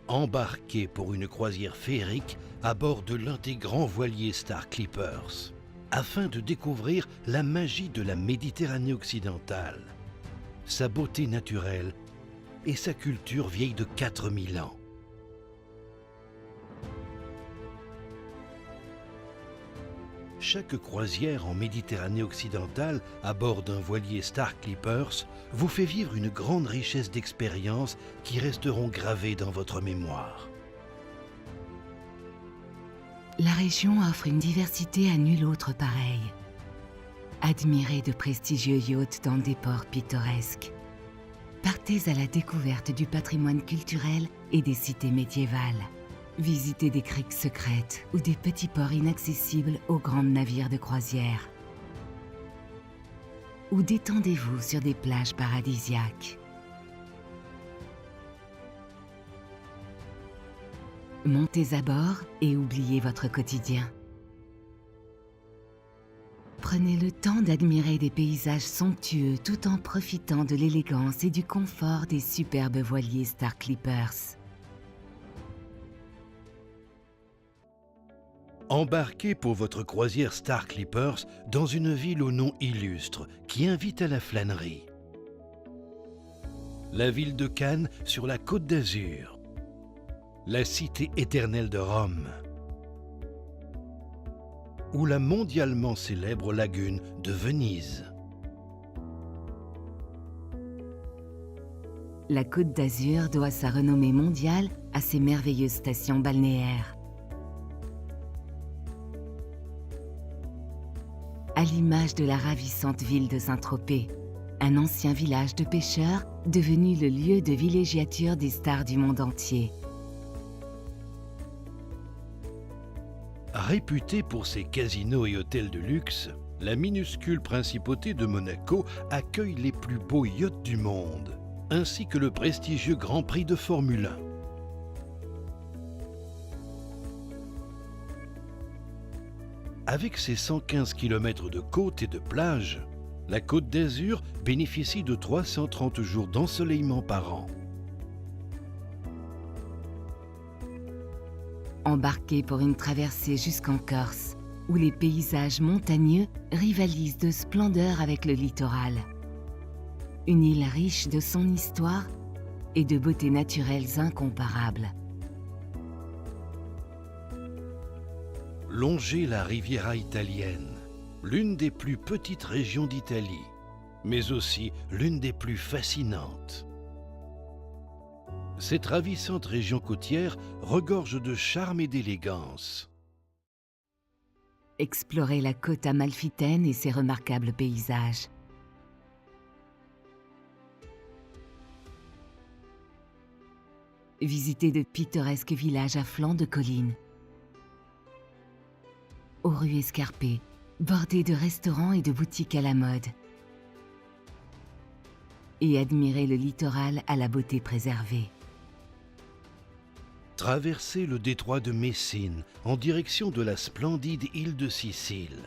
Embarquez pour une croisière féerique à bord de l'un des grands voiliers Star Clippers, afin de découvrir la magie de la Méditerranée occidentale, sa beauté naturelle et sa culture vieille de 4000 ans. Chaque croisière en Méditerranée occidentale à bord d'un voilier Star Clippers vous fait vivre une grande richesse d'expériences qui resteront gravées dans votre mémoire. La région offre une diversité à nulle autre pareille. Admirez de prestigieux yachts dans des ports pittoresques. Partez à la découverte du patrimoine culturel et des cités médiévales. Visitez des criques secrètes ou des petits ports inaccessibles aux grands navires de croisière. Ou détendez-vous sur des plages paradisiaques. Montez à bord et oubliez votre quotidien. Prenez le temps d'admirer des paysages somptueux tout en profitant de l'élégance et du confort des superbes voiliers Star Clippers. Embarquez pour votre croisière Star Clippers dans une ville au nom illustre qui invite à la flânerie. La ville de Cannes sur la Côte d'Azur. La cité éternelle de Rome. Ou la mondialement célèbre lagune de Venise. La Côte d'Azur doit sa renommée mondiale à ses merveilleuses stations balnéaires. À l'image de la ravissante ville de Saint-Tropez, un ancien village de pêcheurs devenu le lieu de villégiature des stars du monde entier. Réputée pour ses casinos et hôtels de luxe, la minuscule principauté de Monaco accueille les plus beaux yachts du monde, ainsi que le prestigieux Grand Prix de Formule 1. Avec ses 115 km de côte et de plage, la Côte d'Azur bénéficie de 330 jours d'ensoleillement par an. Embarquez pour une traversée jusqu'en Corse, où les paysages montagneux rivalisent de splendeur avec le littoral. Une île riche de son histoire et de beautés naturelles incomparables. Longez la Riviera italienne, l'une des plus petites régions d'Italie, mais aussi l'une des plus fascinantes. Cette ravissante région côtière regorge de charme et d'élégance. Explorez la côte amalfitaine et ses remarquables paysages. Visitez de pittoresques villages à flanc de collines. Aux rues escarpées, bordées de restaurants et de boutiques à la mode. Et admirez le littoral à la beauté préservée. Traversez le détroit de Messine en direction de la splendide île de Sicile.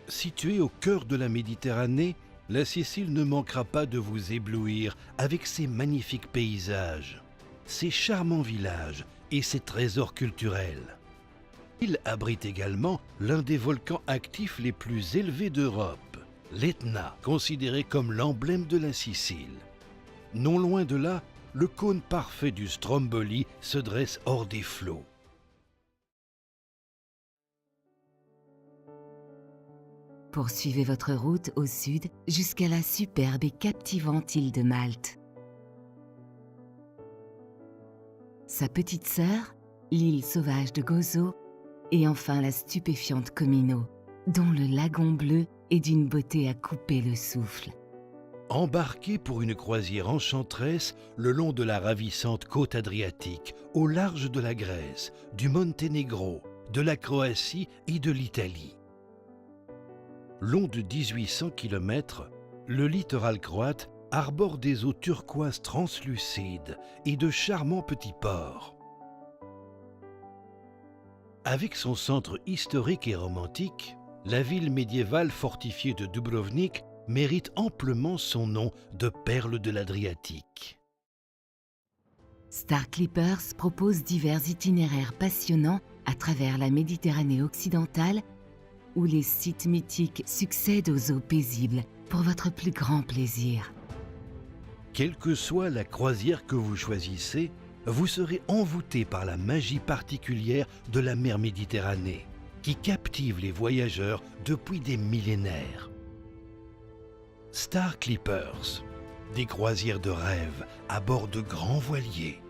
Située au cœur de la Méditerranée, la Sicile ne manquera pas de vous éblouir avec ses magnifiques paysages, ses charmants villages et ses trésors culturels. L'île abrite également l'un des volcans actifs les plus élevés d'Europe, l'Etna, considéré comme l'emblème de la Sicile. Non loin de là, le cône parfait du Stromboli se dresse hors des flots. Poursuivez votre route au sud jusqu'à la superbe et captivante île de Malte. Sa petite sœur, l'île sauvage de Gozo, et enfin la stupéfiante Comino, dont le lagon bleu est d'une beauté à couper le souffle. Embarquez pour une croisière enchanteresse le long de la ravissante côte adriatique, au large de la Grèce, du Monténégro, de la Croatie et de l'Italie. Long de 1800 km, le littoral croate arbore des eaux turquoises translucides et de charmants petits ports. Avec son centre historique et romantique, la ville médiévale fortifiée de Dubrovnik mérite amplement son nom de perle de l'Adriatique. Star Clippers propose divers itinéraires passionnants à travers la Méditerranée occidentale, où les sites mythiques succèdent aux eaux paisibles pour votre plus grand plaisir. Quelle que soit la croisière que vous choisissez, vous serez envoûté par la magie particulière de la mer Méditerranée, qui captive les voyageurs depuis des millénaires. Star Clippers, des croisières de rêve à bord de grands voiliers.